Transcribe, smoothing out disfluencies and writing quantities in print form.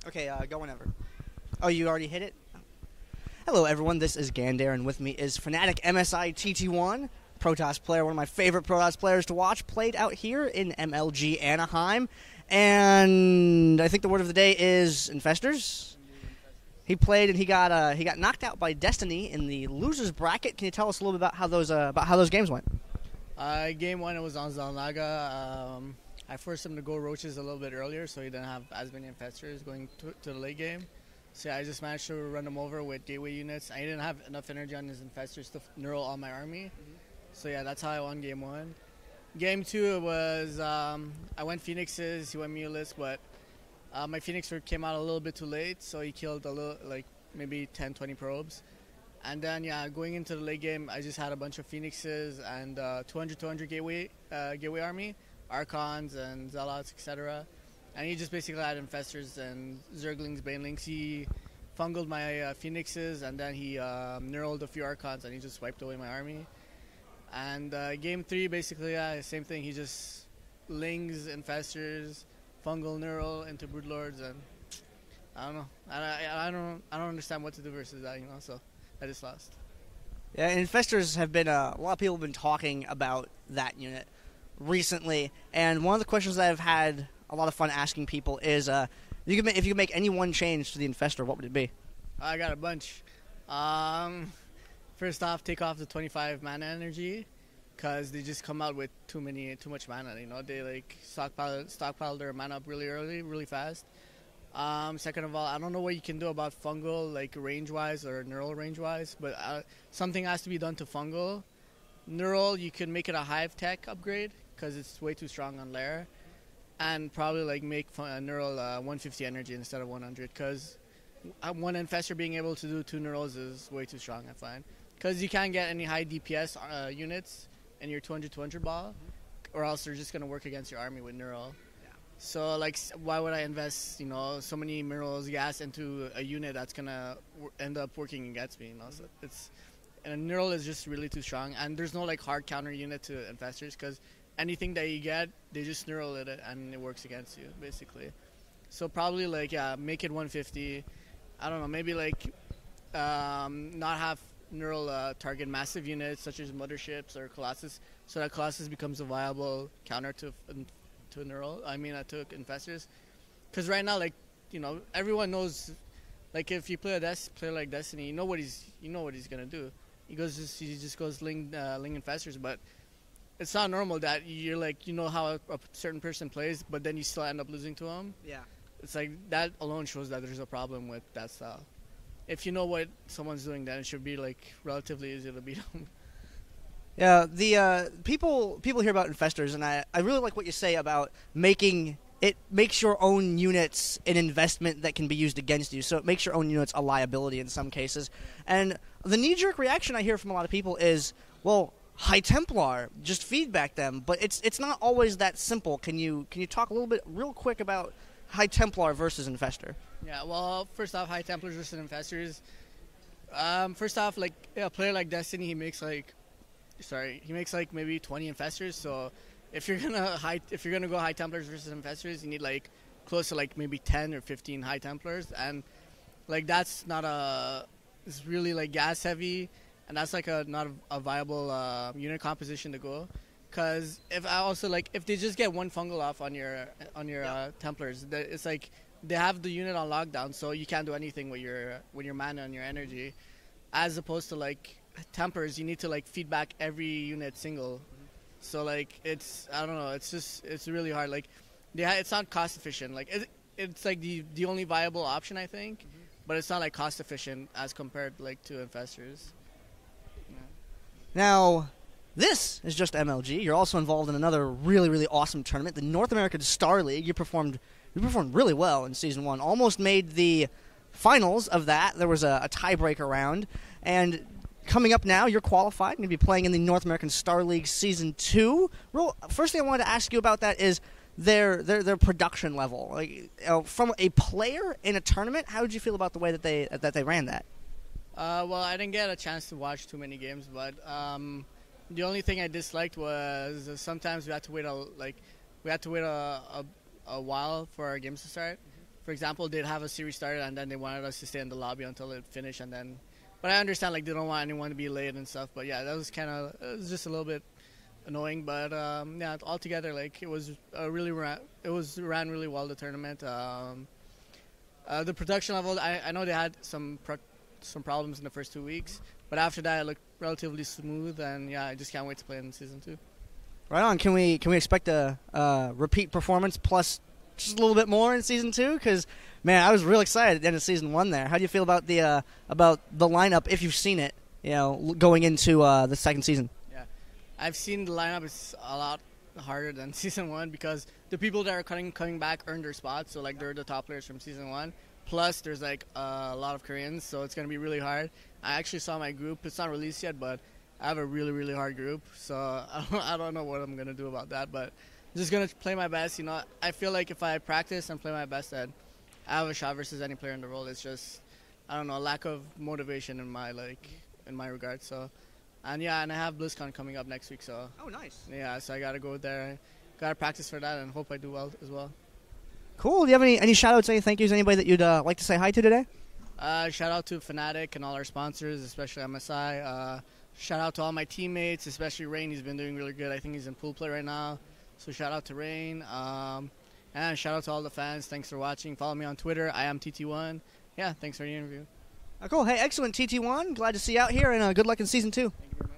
Okay, go whenever. Oh, you already hit it? Hello, everyone. This is Gander, and with me is Fnatic MSI TT1, Protoss player, one of my favorite Protoss players to watch, played out here in MLG Anaheim. And I think the word of the day is Infestors. He played and he got knocked out by Destiny in the losers bracket. Can you tell us a little bit about how those games went? Game one, it was on Zalnaga. I forced him to go roaches a little bit earlier, so he didn't have as many infestors going to the late game. So yeah, I just managed to run him over with gateway units. I didn't have enough energy on his infestors to neural all my army. So yeah, that's how I won game one. Game two, it was I went Phoenixes, he went Mulus, but my Phoenix came out a little bit too late, so he killed maybe 10-20 probes. And then yeah, going into the late game, I just had a bunch of Phoenixes and 200 gateway army, Archons and Zealots, etc. And he just basically had infestors and Zerglings, Banelings. He fungled my Phoenixes, and then he neuraled a few Archons, and he just wiped away my army. And game three, basically, yeah, same thing. He just lings, infestors, fungal neural into broodlords, and I don't know. I don't understand what to do versus that, So I just lost. Yeah, Infestors have been a lot of people have been talking about that unit recently, and one of the questions that I've had a lot of fun asking people is, if you could make any one change to the Infestor, what would it be? I got a bunch. First off, take off the 25 mana energy, because they just come out with too much mana. They stockpile their mana up really early, really fast. Second of all, I don't know what you can do about fungal, like range-wise or neural range-wise, but something has to be done to fungal. Neural, you can make it a hive tech upgrade because it's way too strong on lair, and probably make neural 150 energy instead of 100, because one infestor being able to do 2 neurals is way too strong, I find, because you can't get any high DPS units in your 200 ball, or else they're just going to work against your army with neural. So, why would I invest, so many minerals, gas into a unit that's gonna end up working against me? So and neural is just really too strong, and there's no hard counter unit to infestors, because anything that you get, they just neural it and it works against you, basically. So probably make it 150. I don't know, maybe not have neural target massive units such as motherships or Colossus, so that Colossus becomes a viable counter to neural. To infestors, because right now, everyone knows, if you play player like Destiny, you know what he's gonna do. He just goes ling infestors, but it's not normal that you're how a certain person plays, but then you still end up losing to him. Yeah, it's that alone shows that there's a problem with that style. If you know what someone's doing, then it should be relatively easy to beat them. Yeah, the people hear about infestors, and I really like what you say about making it makes your own units an investment that can be used against you. So it makes your own units a liability in some cases. And the knee-jerk reaction I hear from a lot of people is, well, High Templar, just feedback them. But it's not always that simple. Can you talk a little bit real quick about High Templar versus Infestor? Yeah, well, first off, High Templars versus Infestors. First off, a player like Destiny, he makes maybe 20 infestors. So if you're gonna go High Templars versus infestors, you need close to maybe 10 or 15 High Templars, and that's not it's really gas heavy, and that's not a viable unit composition to go. Because if they just get one fungal off on your Templars, it's they have the unit on lockdown, so you can't do anything with your mana and your energy, as opposed to Templars, you need to feedback every unit single. So it's, I don't know, it's really hard. It's not cost efficient. It's the only viable option, I think, but it's not cost efficient as compared to infestors. Yeah. Now, this is just MLG. You're also involved in another really, really awesome tournament, the North American Star League. You performed really well in Season 1. Almost made the finals of that. There was a tiebreaker round. And coming up now, you're qualified. You're going to be playing in the North American Star League Season 2. First thing I wanted to ask you about that is their production level. From a player in a tournament, how did you feel about the way that they ran that? Well, I didn't get a chance to watch too many games, but the only thing I disliked was sometimes we had to wait a while for our games to start. for example, they'd have a series started and then they wanted us to stay in the lobby until it finished, and then. But I understand like they don't want anyone to be late and stuff. But yeah, that was it was just a little bit annoying. But yeah, altogether like it was ran really well, the tournament. The production level, I know they had some problems in the first 2 weeks, but after that it looked relatively smooth, and yeah, I just can't wait to play in season 2. Right on. Can we expect a repeat performance plus just a little bit more in season 2? Because man, I was real excited at the end of season 1 there. How do you feel about the lineup if you've seen it? Going into the second season. Yeah, I've seen the lineup. It's a lot harder than season 1 because the people that are coming back earned their spots. So like they're the top players from season 1. Plus there's like a lot of Koreans, so it's gonna be really hard. I actually saw my group. It's not released yet, but I have a really, really hard group, so I don't know what I'm going to do about that, but I'm just going to play my best. I feel like if I practice and play my best, then I have a shot versus any player in the world. It's just, I don't know, a lack of motivation in my regard. So, and I have BlizzCon coming up next week, so. Oh, nice. Yeah, so I got to go there. Got to practice for that and hope I do well as well. Cool. Do you have any shout-outs, any thank yous, anybody that you'd like to say hi to today? Shout out to Fnatic and all our sponsors, especially MSI. Shout out to all my teammates, especially Rain. He's been doing really good. I think he's in pool play right now. So shout out to Rain. And shout out to all the fans. Thanks for watching. Follow me on Twitter. I am TT1. Yeah, thanks for the interview. Cool. Hey, excellent, TT1. Glad to see you out here, and good luck in season 2. Thank you very much.